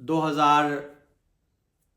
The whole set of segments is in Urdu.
2000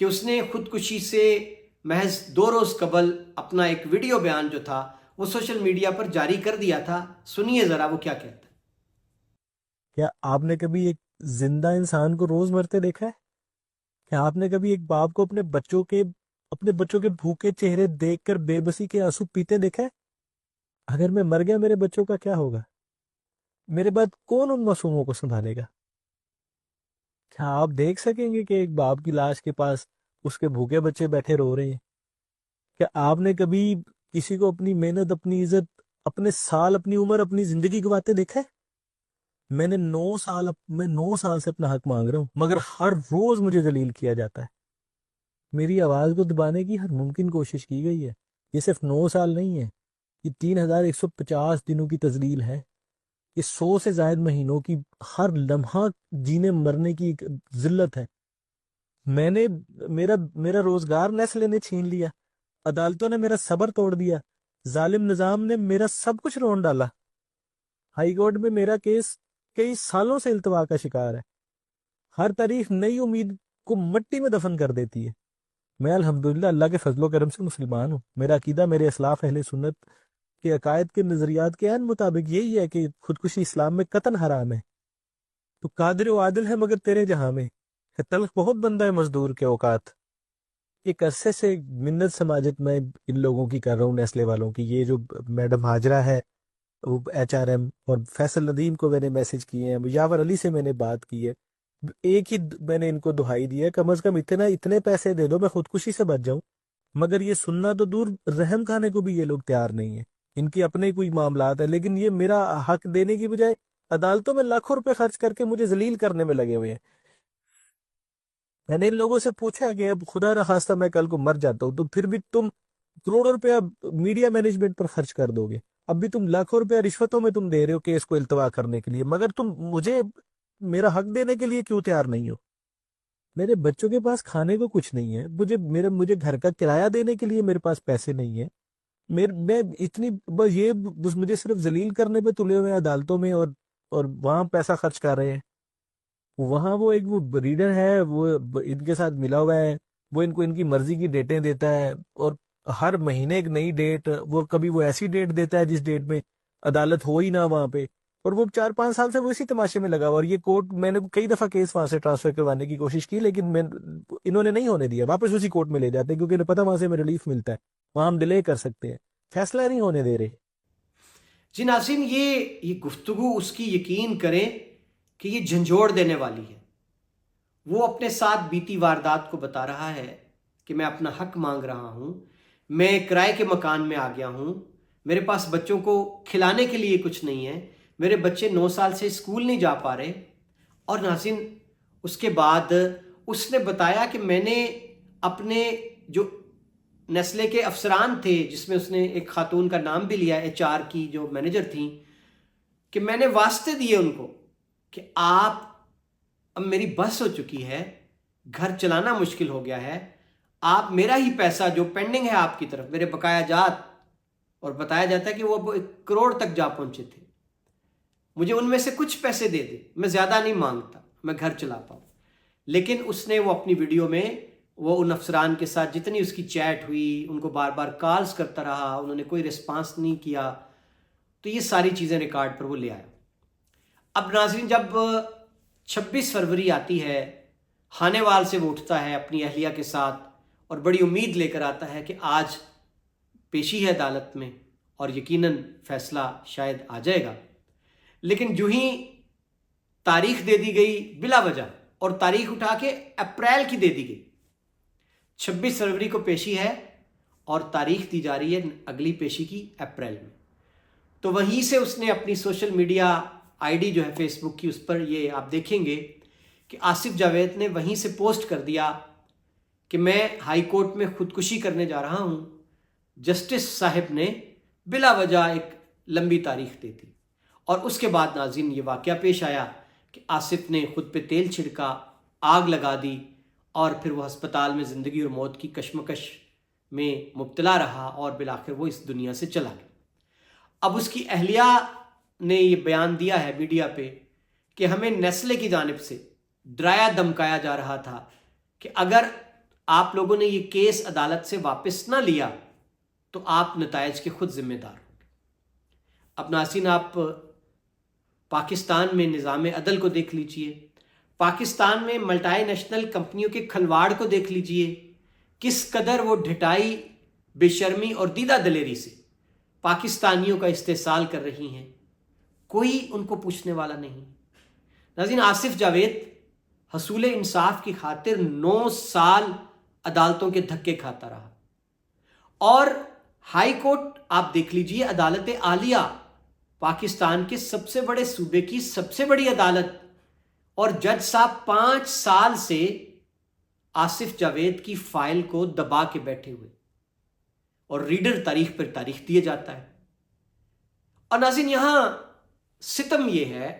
کہ اس نے خودکشی سے محض 2 روز قبل اپنا ایک ویڈیو بیان جو تھا وہ سوشل میڈیا پر جاری کر دیا تھا. سنیے ذرا وہ کیا کہتا ہے. کیا آپ نے کبھی ایک زندہ انسان کو روز مرتے دیکھا ہے؟ کیا آپ نے کبھی ایک باپ کو اپنے بچوں کے بھوکے چہرے دیکھ کر بے بسی کے آنسو پیتے دیکھا ہے؟ اگر میں مر گیا میرے بچوں کا کیا ہوگا؟ میرے بعد کون ان معصوموں کو سنبھالے گا؟ کیا آپ دیکھ سکیں گے کہ ایک باپ کی لاش کے پاس اس کے بھوکے بچے بیٹھے رو رہے ہیں؟ کیا آپ نے کبھی کسی کو اپنی محنت، اپنی عزت، اپنے سال، اپنی عمر، اپنی زندگی گواتے دیکھا ہے؟ میں 9 سال سے اپنا حق مانگ رہا ہوں، مگر ہر روز مجھے ذلیل کیا جاتا ہے. میری آواز کو دبانے کی ہر ممکن کوشش کی گئی ہے. یہ صرف 9 سال نہیں ہے، یہ 3150 دنوں کی تذلیل ہے. یہ 100 سے زائد مہینوں کی ہر لمحہ جینے مرنے کی ایک ذلت ہے. میں نے میرا روزگار نیسلے نے چھین لیا، عدالتوں نے میرا صبر توڑ دیا، ظالم نظام نے میرا سب کچھ رون ڈالا. ہائی کورٹ میں میرا کیس کئی سالوں سے التوا کا شکار ہے. ہر تاریخ نئی امید کو مٹی میں دفن کر دیتی ہے. میں الحمدللہ اللہ کے فضل و کرم سے مسلمان ہوں. میرا عقیدہ میرے اسلاف اہل سنت کے عقائد کے نظریات کے عین مطابق یہی ہے کہ خودکشی اسلام میں قطعاً حرام ہے. تو قادر و عادل ہے مگر تیرے جہاں میں ہے تلخ بہت بندہ ہے مزدور کے اوقات. ایک عرصے سے منت سماجت میں ان لوگوں کی کر رہا ہوں، نیسلے والوں کی. یہ جو میڈم ہاجرہ ہے وہ HRM، اور فیصل ندیم کو میں نے میسج کیے ہیں، یاور علی سے میں نے بات کی ہے. ایک ہی میں نے ان کو دہائی دی ہے، کم از کم اتنے پیسے دے دو میں خودکشی سے بچ جاؤں. مگر یہ سننا تو دور، رحم کھانے کو بھی یہ لوگ تیار نہیں ہیں. ان کی اپنے کوئی معاملات ہیں، لیکن یہ میرا حق دینے کی بجائے عدالتوں میں لاکھوں روپے خرچ کر کے مجھے ذلیل کرنے میں لگے ہوئے ہیں. میں نے ان لوگوں سے پوچھا کہ اب خدا نخواستہ میں کل کو مر جاتا ہوں تو پھر بھی تم کروڑوں روپیہ میڈیا مینجمنٹ پر خرچ کر دو گے، اب بھی تم لاکھوں روپے رشوتوں میں تم دے رہے ہو کیس کو التوا کرنے کے لیے، مگر تم مجھے میرا حق دینے کے لیے کیوں تیار نہیں ہو؟ میرے بچوں کے پاس کھانے کو کچھ نہیں ہے، مجھے گھر کا کرایہ دینے کے لیے میرے پاس پیسے نہیں ہیں. میں اتنی بس مجھے صرف ذلیل کرنے پہ تلے ہوئے ہیں عدالتوں میں، اور وہاں پیسہ خرچ کر رہے ہیں. وہاں وہ ریڈر ہے، وہ ان کے ساتھ ملا ہوا ہے، وہ ان کو ان کی مرضی کی ڈیٹیں دیتا ہے، اور ہر مہینے ایک نئی ڈیٹ، کبھی وہ ایسی ڈیٹ دیتا ہے جس ڈیٹ میں عدالت ہو ہی نہ وہاں پہ. اور وہ 4-5 سال سے وہ اسی تماشے میں لگا ہوا. اور یہ کورٹ، میں نے کئی دفعہ کیس وہاں سے ٹرانسفر کروانے کی کوشش کی، لیکن انہوں نے نہیں ہونے دیا. واپس اسی کورٹ میں لے جاتے ہیں کیونکہ انہیں پتہ وہاں سے ہمیں ریلیف ملتا ہے، وہاں ہم ڈیلے کر سکتے ہیں. فیصلہ نہیں ہونے دے رہے. جی ناظرین، یہ گفتگو اس کی یقین کریں کہ یہ جھنجھوڑ دینے والی ہے. وہ اپنے ساتھ بیتی واردات کو بتا رہا ہے کہ میں اپنا حق مانگ رہا ہوں، میں کرائے کے مکان میں آ گیا ہوں، میرے پاس بچوں کو کھلانے کے لیے کچھ نہیں ہے، میرے بچے 9 سال سے اسکول نہیں جا پا رہے. اور ناظرین، اس کے بعد اس نے بتایا کہ میں نے اپنے جو نیسلے کے افسران تھے، جس میں اس نے ایک خاتون کا نام بھی لیا، HR کی جو مینیجر تھیں، کہ میں نے واسطے دیے ان کو کہ آپ، اب میری بس ہو چکی ہے، گھر چلانا مشکل ہو گیا ہے، آپ میرا ہی پیسہ جو پینڈنگ ہے آپ کی طرف، میرے بقایا جات، اور بتایا جاتا ہے کہ وہ اب 1 کروڑ تک جا پہنچے تھے، مجھے ان میں سے کچھ پیسے دے دے، میں زیادہ نہیں مانگتا، میں گھر چلا پاؤں. لیکن اس نے وہ اپنی ویڈیو میں وہ ان افسران کے ساتھ جتنی اس کی چیٹ ہوئی، ان کو بار بار کالز کرتا رہا، انہوں نے کوئی رسپانس نہیں کیا، تو یہ ساری چیزیں ریکارڈ پر وہ لے آیا. اب ناظرین، جب 26 فروری آتی ہے، خانیوال سے وہ اٹھتا ہے اپنی اہلیہ کے ساتھ اور بڑی امید لے کر آتا ہے کہ آج پیشی ہے عدالت میں اور یقیناً فیصلہ شاید آ جائے گا. لیکن جو ہی تاریخ دے دی گئی بلا وجہ، اور تاریخ اٹھا کے اپریل کی دے دی گئی، 26 فروری کو پیشی ہے اور تاریخ دی جا رہی ہے اگلی پیشی کی اپریل میں. تو وہیں سے اس نے اپنی سوشل میڈیا ID جو ہے فیس بک کی، اس پر یہ آپ دیکھیں گے کہ آصف جاوید نے وہیں سے پوسٹ کر دیا کہ میں ہائی کورٹ میں خودکشی کرنے جا رہا ہوں. جسٹس صاحب نے بلا وجہ ایک لمبی تاریخ دے دی. اور اس کے بعد ناظرین یہ واقعہ پیش آیا کہ آصف نے خود پہ تیل چھڑکا، آگ لگا دی، اور پھر وہ ہسپتال میں زندگی اور موت کی کشمکش میں مبتلا رہا اور بالآخر وہ اس دنیا سے چلا گیا. اب اس کی اہلیہ نے یہ بیان دیا ہے میڈیا پہ کہ ہمیں نیسلے کی جانب سے ڈرایا دھمکایا جا رہا تھا کہ اگر آپ لوگوں نے یہ کیس عدالت سے واپس نہ لیا تو آپ نتائج کے خود ذمہ دار ہوں گے۔ اب ناظرین، آپ پاکستان میں نظام عدل کو دیکھ لیجئے، پاکستان میں ملٹائی نیشنل کمپنیوں کے کھلواڑ کو دیکھ لیجئے، کس قدر وہ ڈھٹائی، بے شرمی اور دیدہ دلیری سے پاکستانیوں کا استحصال کر رہی ہیں، کوئی ان کو پوچھنے والا نہیں۔ ناظرین، آصف جاوید حصول انصاف کی خاطر 9 سال عدالتوں کے دھکے کھاتا رہا، اور ہائی کورٹ آپ دیکھ لیجئے، عدالت عالیہ پاکستان کے سب سے بڑے صوبے کی سب سے بڑی عدالت، اور جج صاحب 5 سال سے آصف جاوید کی فائل کو دبا کے بیٹھے ہوئے، اور ریڈر تاریخ پر تاریخ دیے جاتا ہے۔ اور ناظرین، یہاں ستم یہ ہے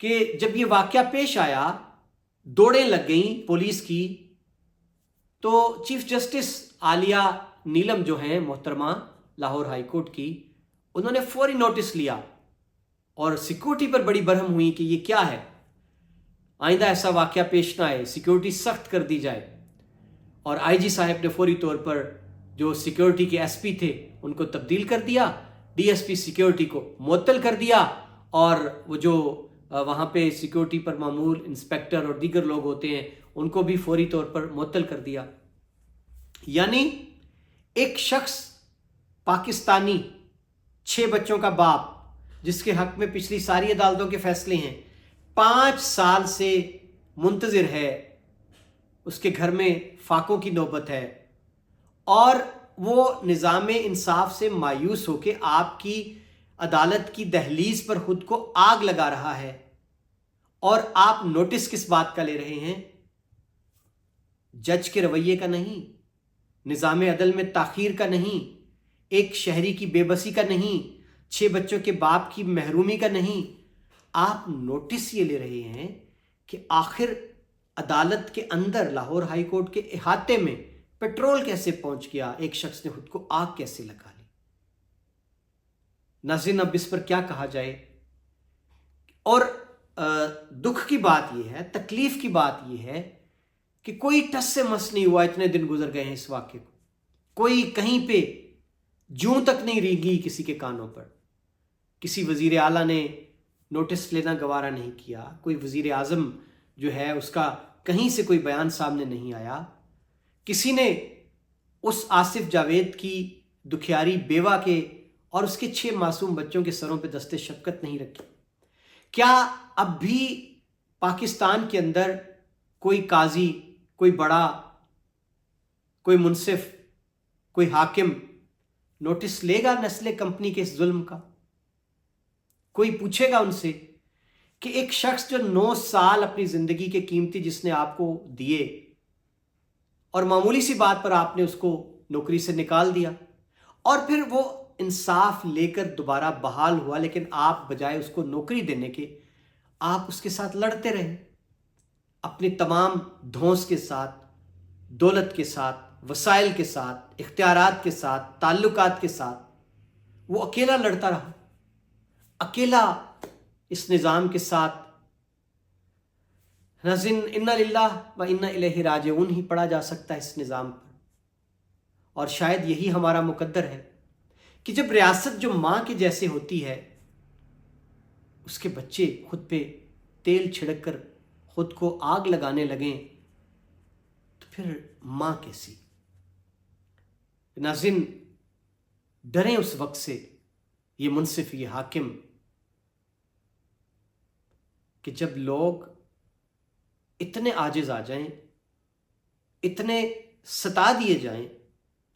کہ جب یہ واقعہ پیش آیا، دوڑیں لگ گئیں پولیس کی، تو چیف جسٹس عالیہ نیلم جو ہیں محترمہ لاہور ہائی کورٹ کی، انہوں نے فوری نوٹس لیا اور سیکورٹی پر بڑی برہم ہوئی کہ یہ کیا ہے، آئندہ ایسا واقعہ پیش نہ آئے، سیکورٹی سخت کر دی جائے۔ اور آئی جی صاحب نے فوری طور پر جو سیکورٹی کے ایس پی تھے ان کو تبدیل کر دیا، ڈی ایس پی سیکورٹی کو معطل کر دیا، اور وہ جو وہاں پہ سیکورٹی پر معمول انسپیکٹر اور دیگر لوگ ہوتے ہیں ان کو بھی فوری طور پر معطل کر دیا۔ یعنی ایک شخص پاکستانی، 6 بچوں کا باپ، جس کے حق میں پچھلی ساری عدالتوں کے فیصلے ہیں، 5 سال سے منتظر ہے، اس کے گھر میں فاقوں کی نوبت ہے، اور وہ نظام انصاف سے مایوس ہو کے آپ کی عدالت کی دہلیز پر خود کو آگ لگا رہا ہے، اور آپ نوٹس کس بات کا لے رہے ہیں؟ جج کے رویے کا نہیں، نظام عدل میں تاخیر کا نہیں، ایک شہری کی بے بسی کا نہیں، 6 بچوں کے باپ کی محرومی کا نہیں، آپ نوٹس یہ لے رہے ہیں کہ آخر عدالت کے اندر، لاہور ہائی کورٹ کے احاطے میں پیٹرول کیسے پہنچ گیا، ایک شخص نے خود کو آگ کیسے لگا لی۔ ناظرین، اب اس پر کیا کہا جائے؟ اور دکھ کی بات یہ ہے، تکلیف کی بات یہ ہے کہ کوئی ٹس سے مس نہیں ہوا، اتنے دن گزر گئے ہیں اس واقعے کو، کوئی کہیں پہ جوں تک نہیں رینگی کسی کے کانوں پر، کسی وزیر اعلیٰ نے نوٹس لینا گوارا نہیں کیا، کوئی وزیر اعظم جو ہے اس کا کہیں سے کوئی بیان سامنے نہیں آیا، کسی نے اس آصف جاوید کی دکھیاری بیوہ کے اور اس کے 6 معصوم بچوں کے سروں پہ دست شفقت نہیں رکھی۔ کیا اب بھی پاکستان کے اندر کوئی قاضی، کوئی بڑا، کوئی منصف، کوئی حاکم نوٹس لے گا نیسلے کمپنی کے اس ظلم کا؟ کوئی پوچھے گا ان سے کہ ایک شخص جو 9 سال اپنی زندگی کے قیمتی جس نے آپ کو دیے، اور معمولی سی بات پر آپ نے اس کو نوکری سے نکال دیا، اور پھر وہ انصاف لے کر دوبارہ بحال ہوا، لیکن آپ بجائے اس کو نوکری دینے کے آپ اس کے ساتھ لڑتے رہے، اپنی تمام دھونس کے ساتھ، دولت کے ساتھ، وسائل کے ساتھ، اختیارات کے ساتھ، تعلقات کے ساتھ، وہ اکیلا لڑتا رہا، اکیلا اس نظام کے ساتھ۔ ناظرین، انا للہ و انا الیہ راجعون ہی پڑھا جا سکتا ہے اس نظام پر، اور شاید یہی ہمارا مقدر ہے کہ جب ریاست جو ماں کے جیسے ہوتی ہے، اس کے بچے خود پہ تیل چھڑک کر خود کو آگ لگانے لگیں، تو پھر ماں کیسی؟ ناظرین، ڈریں اس وقت سے، یہ منصف، یہ حاکم، کہ جب لوگ اتنے عاجز آ جائیں، اتنے ستا دیے جائیں،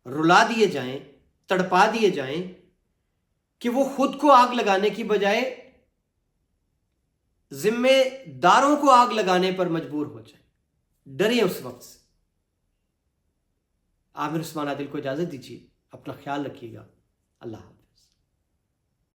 رلا دیے جائیں، تڑپا دیے جائیں، کہ وہ خود کو آگ لگانے کی بجائے ذمہ داروں کو آگ لگانے پر مجبور ہو جائیں۔ ڈریں اس وقت سے۔ عامر عثمان عادل کو اجازت دیجیے، اپنا خیال رکھیے گا، اللہ حافظ۔